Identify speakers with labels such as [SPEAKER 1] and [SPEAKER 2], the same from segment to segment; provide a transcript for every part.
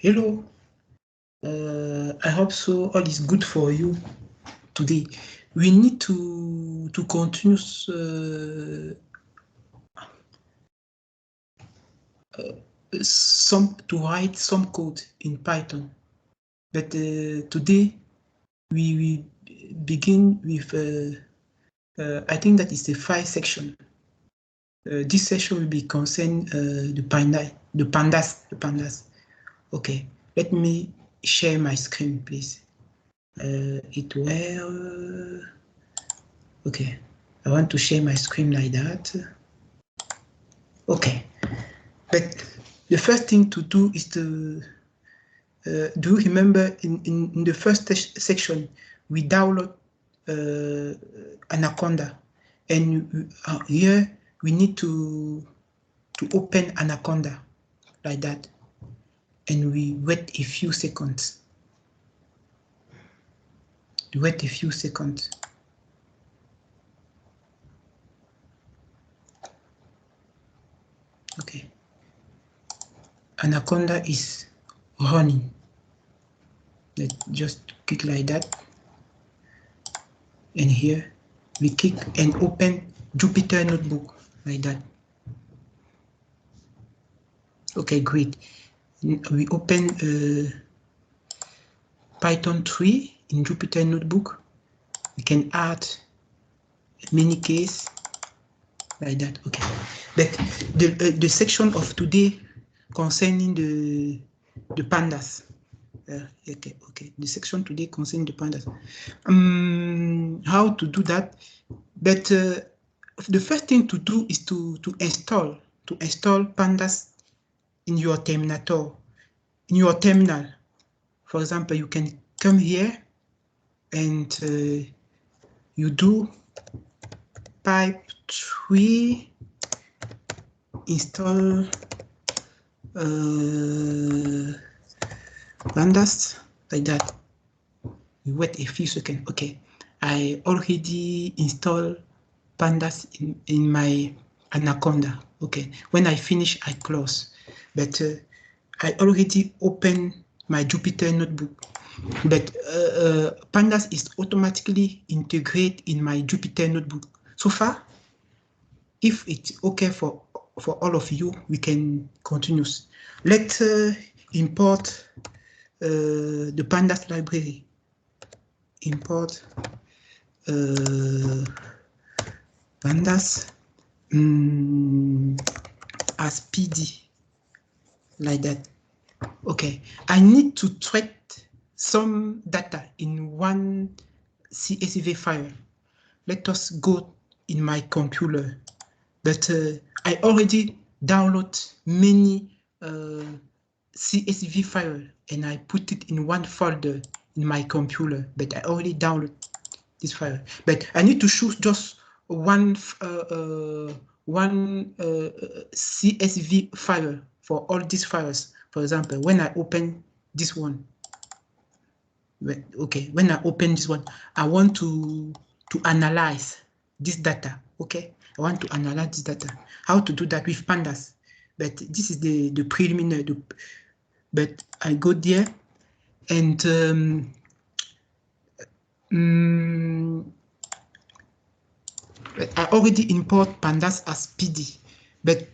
[SPEAKER 1] Hello, I hope so all is good for you today. We need to continue to write some code in Python. But today we will begin with I think that is the file section. This section will be concern the pandas. Okay, let me share my screen, please. It will. Okay, I want to share my screen like that. Okay, but the first thing to do is to do you remember in the first section we download Anaconda, and here we need to open Anaconda like that, and we wait a few seconds. Wait a few seconds. Okay, Anaconda is running. Let's just click like that, and here we click and open Jupyter Notebook like that. Okay, great. We open Python 3 in Jupyter Notebook. We can add many case like that. Okay, but the section of today concerning the pandas. Okay. The section today concerning the pandas. How to do that? But the first thing to do is to install pandas in your terminal. For example, you can come here and you do pip3 install pandas like that. You wait a few seconds. Okay, I already installed pandas in my Anaconda. Okay, when I finish, I close. But I already opened my Jupyter Notebook. But pandas is automatically integrated in my Jupyter Notebook. So far, if it's okay for all of you, we can continue. Let's import the pandas library. Import pandas as PD like that. Okay, I need to treat some data in one CSV file. Let us go in my computer, but I already download many CSV file and I put it in one folder in my computer, but I already download this file. But I need to choose just one CSV file for all these files. For example, when I open this one, okay, when I open this one, I want to analyze this data. Okay, I want to analyze this data. How to do that with pandas? But this is the preliminary. But I go there and I already import pandas as PD, but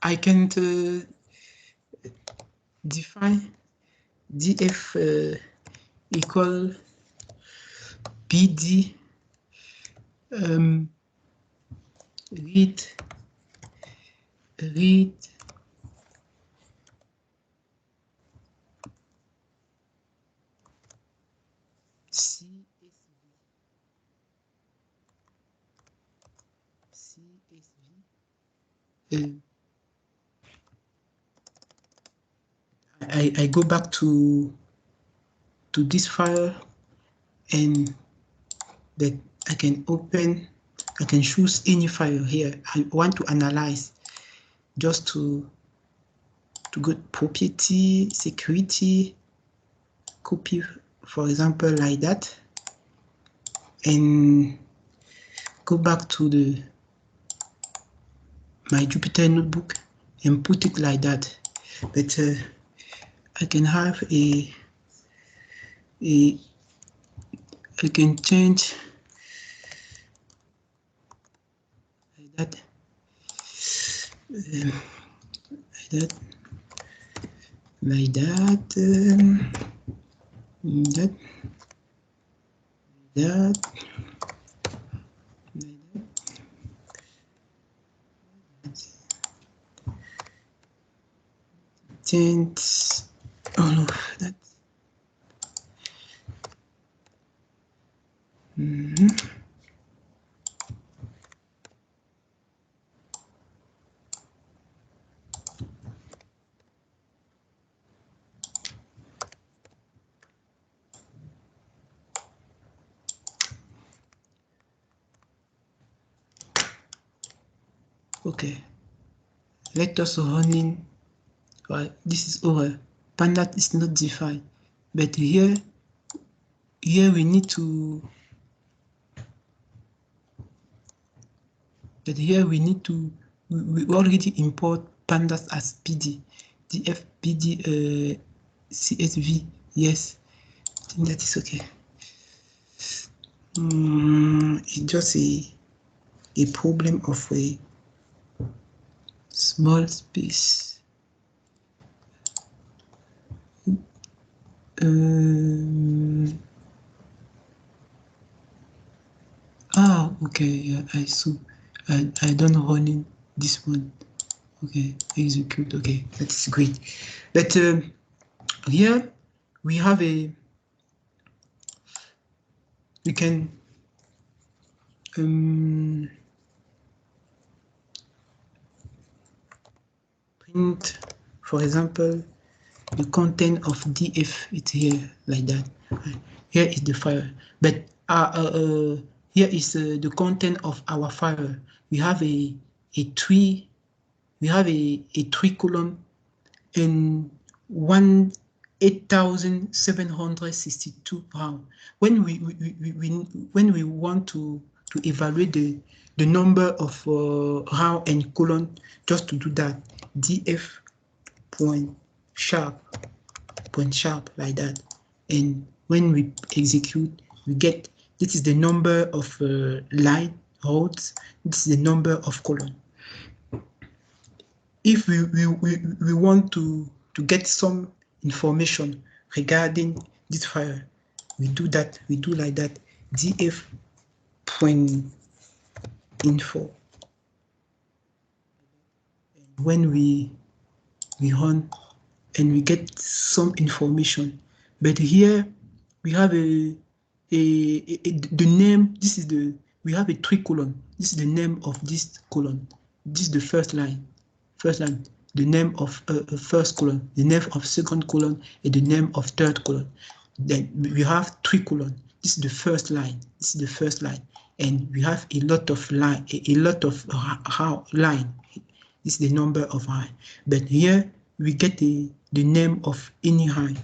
[SPEAKER 1] I can't define df equal PD read I go back to this file and that I can open, I can choose any file here. I want to analyze, just to go property, security, copy, for example, like that, and go back to my Jupyter Notebook and put it like that. But I can have I can change like that, like that, change all of that. Okay, let us run in. This is over. Pandas is not defined, but here we need to. But here we need to. We already import pandas as PD, df PD CSV. Yes, I think that is okay. It's just a problem of a small space. Okay, yeah, I saw. I don't run in this one. Okay, execute. Okay, that's great. But here we have we can print, for example, the content of df. It's here like that. Here is the file, but here is the content of our file. We have a tree. We have a 3 column and 8,762 pounds. When we want to evaluate the number of round and column, just to do that, df point sharp like that, and when we execute, we get this is the number of line rows. This is the number of column. If we want to get some information regarding this file, we do that. We do like that. df.info. When we run and we get some information, but here we have the name. This is we have a 3 column. This is the name of this column. This is the first line. The name of first column, the name of second column, and the name of third column. Then we have 3 columns. This is the first line. And we have a lot of line, line. This is the number of line. But here we get the name of any line.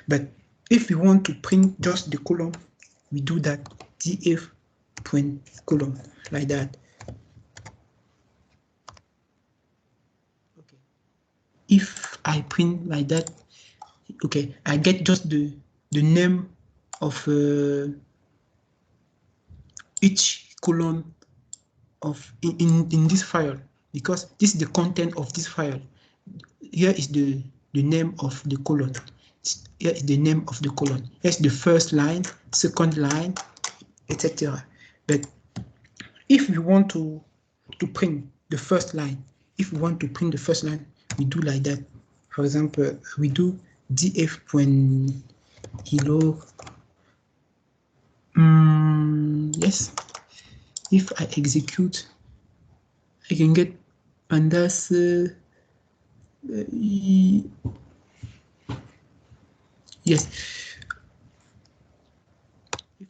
[SPEAKER 1] But if we want to print just the column, we do that. df.column like that. If I print like that, okay, I get just the name of each column of in this file, because this is the content of this file. Here is the name of the column. Here is the name of the column. Here's the first line, second line, etc. But if we want to print the first line, we do like that. For example, we do df.hello. Yes. If I execute, I can get pandas. Yes. If I, for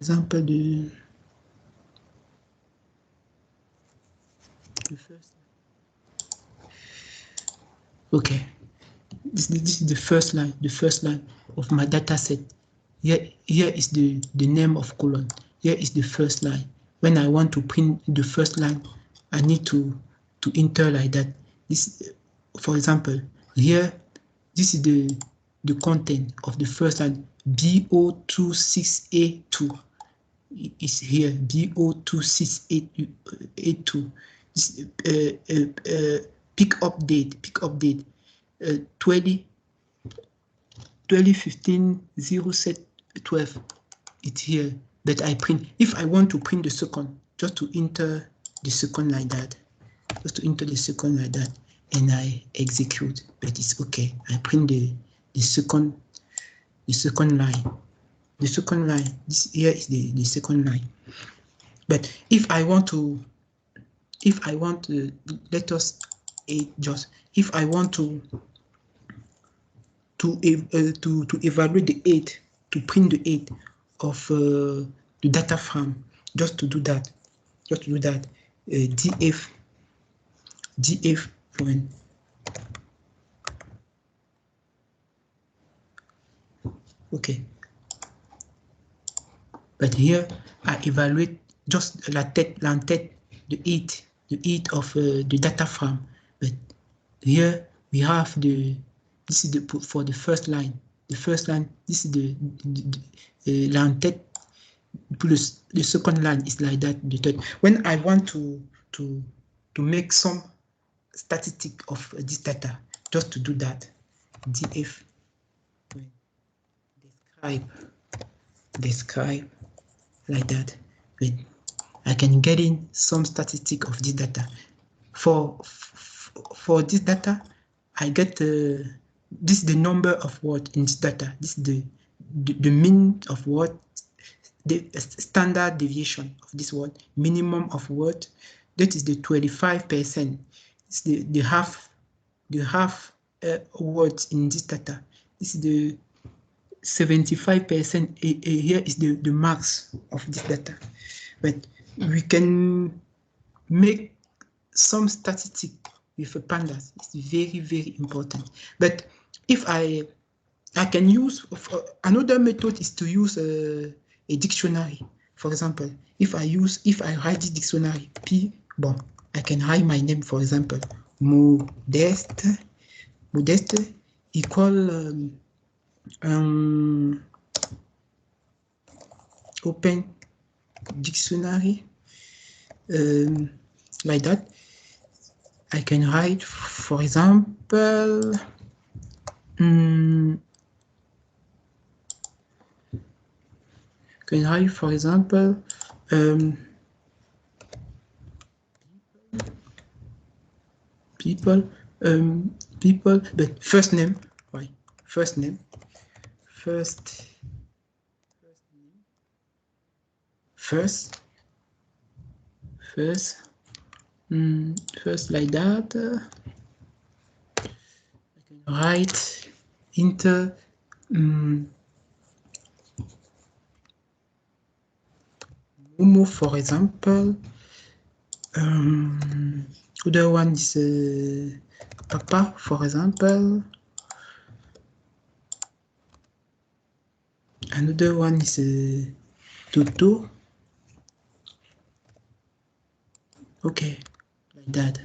[SPEAKER 1] example, the first. Okay, this is the first line of my data set. Here is the name of column. Here is the first line. When I want to print the first line, I need to enter like that. This, for example, here, this is the content of the first line, BO26A2 is here, BO26A2. This, peak update 2015 0712. It's here, but I print. If I want to print the second, just to enter the second like that, and I execute, but it's okay. I print the second line. The second line, this here is the second line. But if I want to, let us just, if I want to evaluate the 8, to print the 8 of the data frame, just to do that, df point. Okay. But here I evaluate just la tête, the 8 of the data frame. But here we have this is for the first line. The first line, this is the l'entête, plus the second line is like that. The third. When I want to make some statistic of this data, just to do that, df describe like that. But I can get in some statistic of this data. For this data, I get this is the number of words in this data. This is the mean of word, the standard deviation of this word, minimum of word. That is the 25%. It's the half words in this data. This is the 75%. Here is the max of this data. But we can make some statistic with a pandas. It's very, very important. But if I can use another method is to use a dictionary. For example, if I write this dictionary, I can write my name, for example, Modeste equal open dictionary, like that. I can write, for example, people, but first name, right? First like that. I can write enter Momo, for example. Other one is Papa, for example. Another one is Toto. Okay, like that.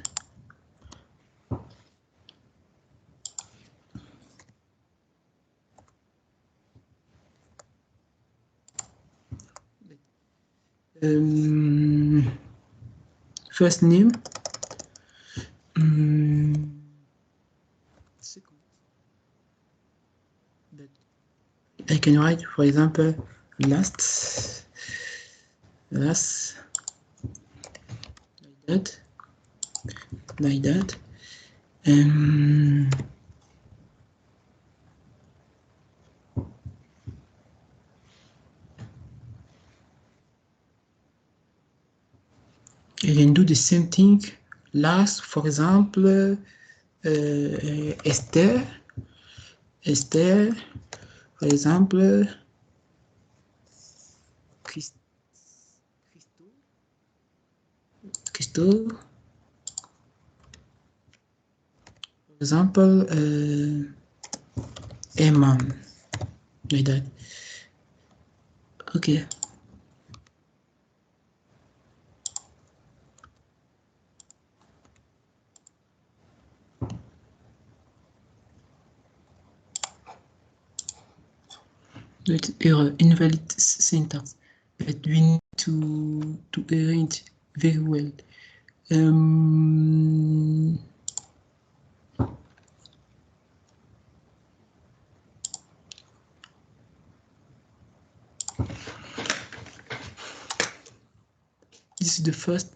[SPEAKER 1] First name. I can write, for example, last, like that. I can do the same thing. Last, for example, Esther, for example, Christo, for example, Emma, like that. Okay. It's error, invalid syntax, but we need to arrange very well. This is the first.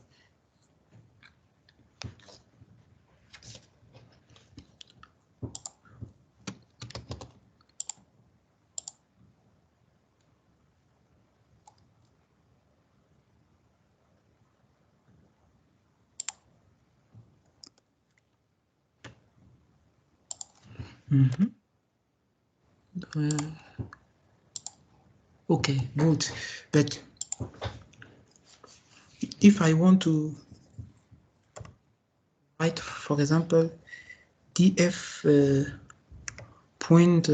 [SPEAKER 1] Okay, good. But if I want to write, for example, df point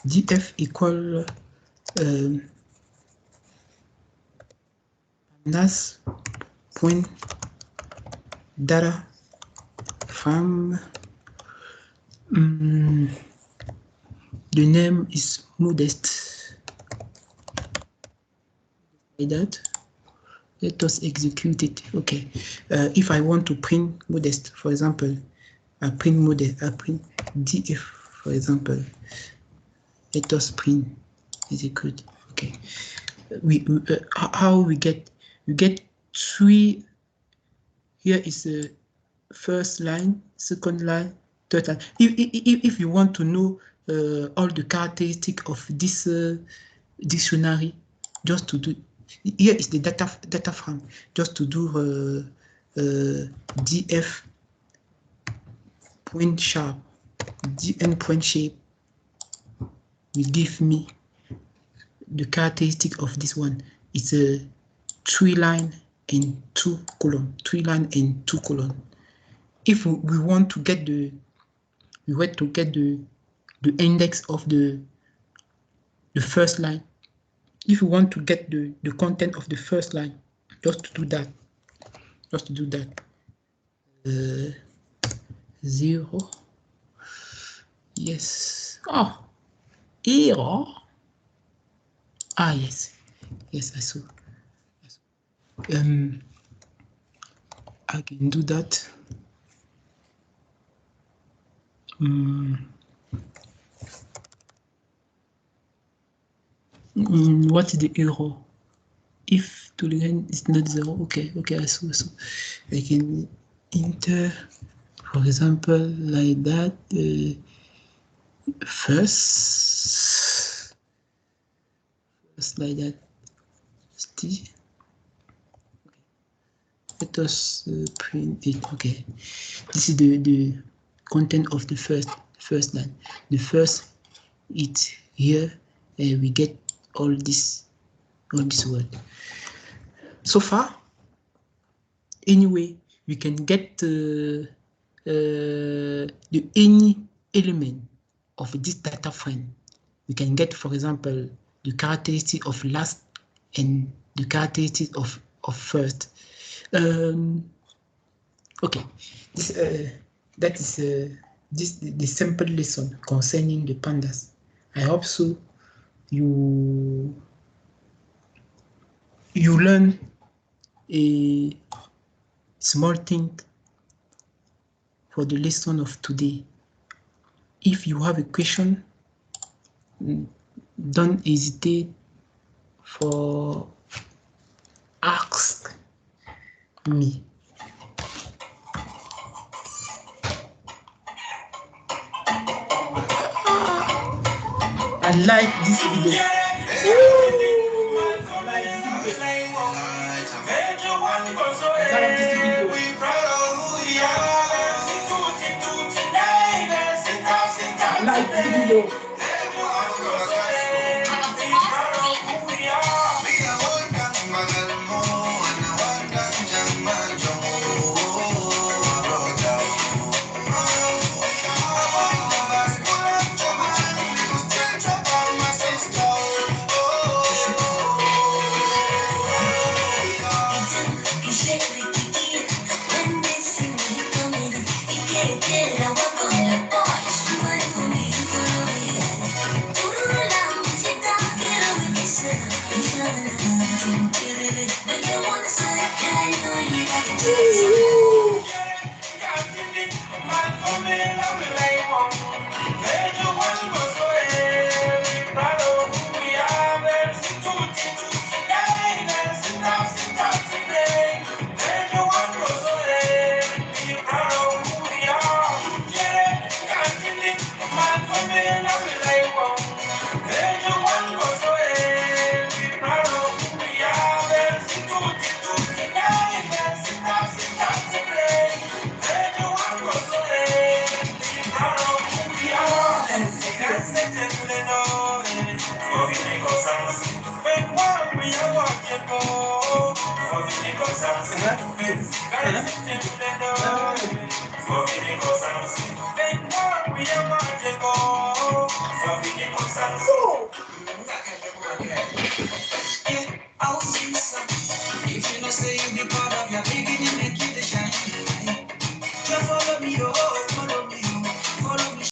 [SPEAKER 1] df equal nas point data from the name is Modest. Like that. Let us execute it. Okay. If I want to print Modest, for example, I print Modest, I print df, for example. Let us print execute. Okay. How we get three. Here is the first line, second line, third line. If you want to know all the characteristics of this dictionary, just to do, here is the data frame, just to do df point sharp, dn point shape will give me the characteristic of this one. It's a 3 line and 2 column, 3 line and 2 column. If we want to get the index of the first line, if you want to get the content of the first line, just to do that, 0, yes, oh, error, yes, I saw, I can do that. What is the error? If tolerance is not 0, okay, I saw. I can enter, for example, like that, first like that. Let us print it. Okay, this is the content of the first line. The first, it's here, and we get all this word. So far, anyway, we can get any element of this data frame. We can get, for example, the characteristic of last and the characteristic of first. Okay, that is the simple lesson concerning the pandas. I hope so. You learn a small thing for the lesson of today. If you have a question, don't hesitate for ask me. I like this video. I like this video.